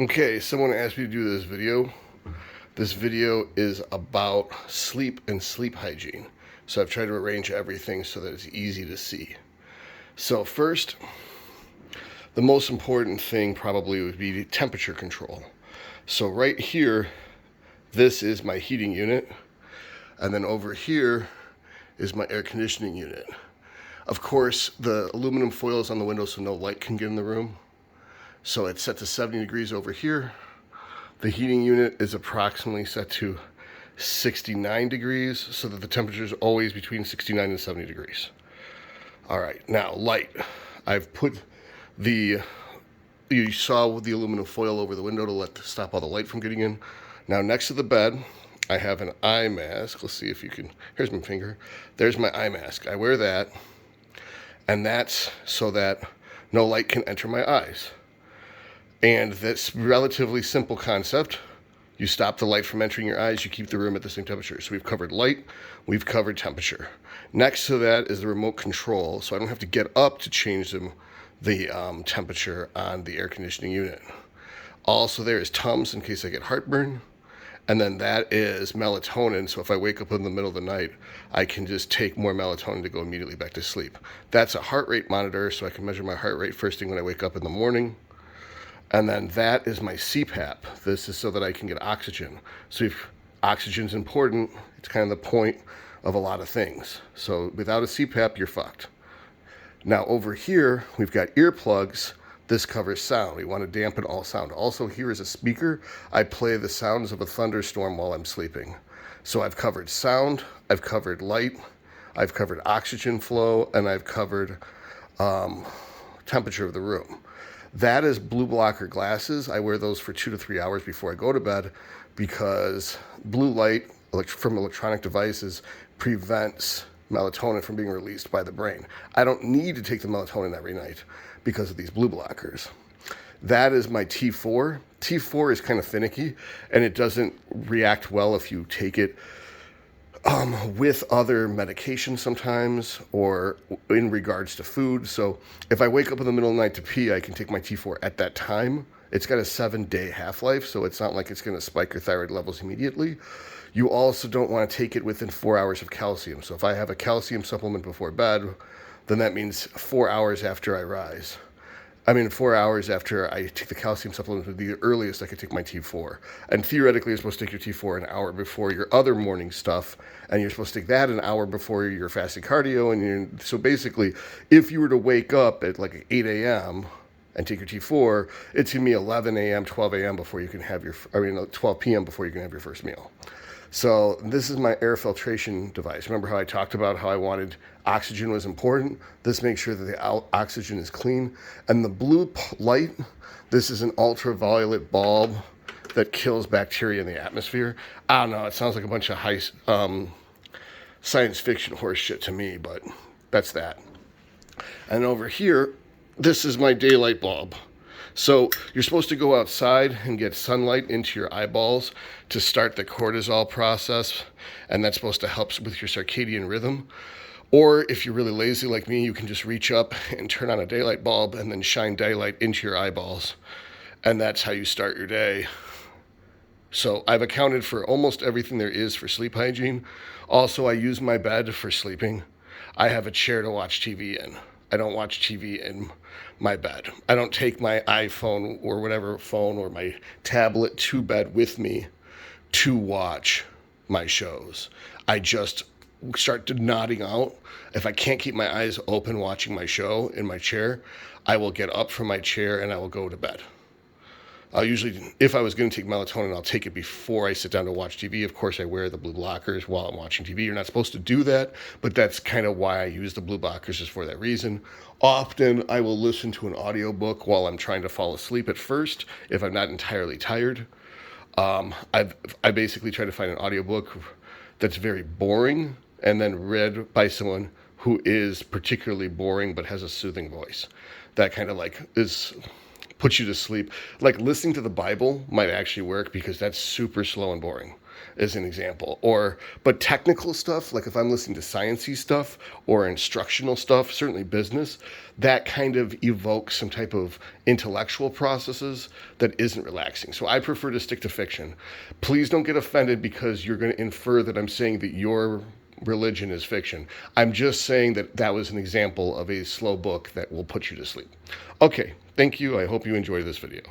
Okay, someone asked me to do this video. This video is about sleep and sleep hygiene. So I've tried to arrange everything so that it's easy to see. So first, the most important thing probably would be temperature control. So right here, this is my heating unit. And then over here is my air conditioning unit. Of course, the aluminum foil is on the window so no light can get in the room. So it's set to 70 degrees over here. The heating unit is approximately set to 69 degrees so that the temperature is always between 69 and 70 degrees. All right, now light. I've put you saw the aluminum foil over the window to stop all the light from getting in. Now next to the bed, I have an eye mask. Let's see if you can, here's my finger. There's my eye mask. I wear that, and that's so that no light can enter my eyes. And this relatively simple concept, you stop the light from entering your eyes, you keep the room at the same temperature. So we've covered light, we've covered temperature. Next to that is the remote control, so I don't have to get up to change the temperature on the air conditioning unit. Also there is Tums in case I get heartburn. And then that is melatonin, so if I wake up in the middle of the night, I can just take more melatonin to go immediately back to sleep. That's a heart rate monitor, so I can measure my heart rate first thing when I wake up in the morning. And then that is my CPAP. This is so that I can get oxygen. So if oxygen's important, it's kind of the point of a lot of things. So without a CPAP, you're fucked. Now over here, we've got earplugs. This covers sound. We want to dampen all sound. Also, here is a speaker. I play the sounds of a thunderstorm while I'm sleeping. So I've covered sound, I've covered light, I've covered oxygen flow, and I've covered temperature of the room. That is blue blocker glasses. I wear those for 2 to 3 hours before I go to bed because blue light from electronic devices prevents melatonin from being released by the brain. I don't need to take the melatonin every night because of these blue blockers. That is my T4. T4 is kind of finicky and it doesn't react well if you take it with other medications sometimes or in regards to food. So if I wake up in the middle of the night to pee, I can take my T4 at that time. It's got a 7-day half-life, so it's not like it's going to spike your thyroid levels immediately. You also don't want to take it within 4 hours of calcium. So if I have a calcium supplement before bed, then that means 4 hours after I rise. 4 hours after I take the calcium supplement would be the earliest I could take my T4. And theoretically, you're supposed to take your T4 an hour before your other morning stuff, and you're supposed to take that an hour before your fasting cardio. So basically, if you were to wake up at like 8 a.m. and take your T4, it's going to be 11 a.m., 12 a.m. before you can have 12 p.m. before you can have your first meal. So this is my air filtration device. Remember how I talked about how I wanted oxygen was important? This makes sure that the oxygen is clean. And the blue light, this is an ultraviolet bulb that kills bacteria in the atmosphere. I don't know, it sounds like a bunch of science fiction horse shit to me, but that's that. And over here, this is my daylight bulb. So you're supposed to go outside and get sunlight into your eyeballs to start the cortisol process, and that's supposed to help with your circadian rhythm. Or if you're really lazy like me, you can just reach up and turn on a daylight bulb and then shine daylight into your eyeballs, and that's how you start your day. So I've accounted for almost everything there is for sleep hygiene. Also, I use my bed for sleeping. I have a chair to watch TV in. I don't watch TV in my bed. I don't take my iPhone or whatever phone or my tablet to bed with me to watch my shows. I just start nodding out. If I can't keep my eyes open watching my show in my chair, I will get up from my chair and I will go to bed. I'll usually, if I was going to take melatonin, I'll take it before I sit down to watch TV. Of course, I wear the blue blockers while I'm watching TV. You're not supposed to do that, but that's kind of why I use the blue blockers, is for that reason. Often, I will listen to an audiobook while I'm trying to fall asleep at first, if I'm not entirely tired. I basically try to find an audiobook that's very boring and then read by someone who is particularly boring but has a soothing voice. That kind of puts you to sleep. Like listening to the Bible might actually work because that's super slow and boring. as an example. But technical stuff, like if I'm listening to sciencey stuff or instructional stuff, certainly business, that kind of evokes some type of intellectual processes that isn't relaxing. So I prefer to stick to fiction. Please don't get offended because you're going to infer that I'm saying that your religion is fiction. I'm just saying that that was an example of a slow book that will put you to sleep. Okay, thank you. I hope you enjoyed this video.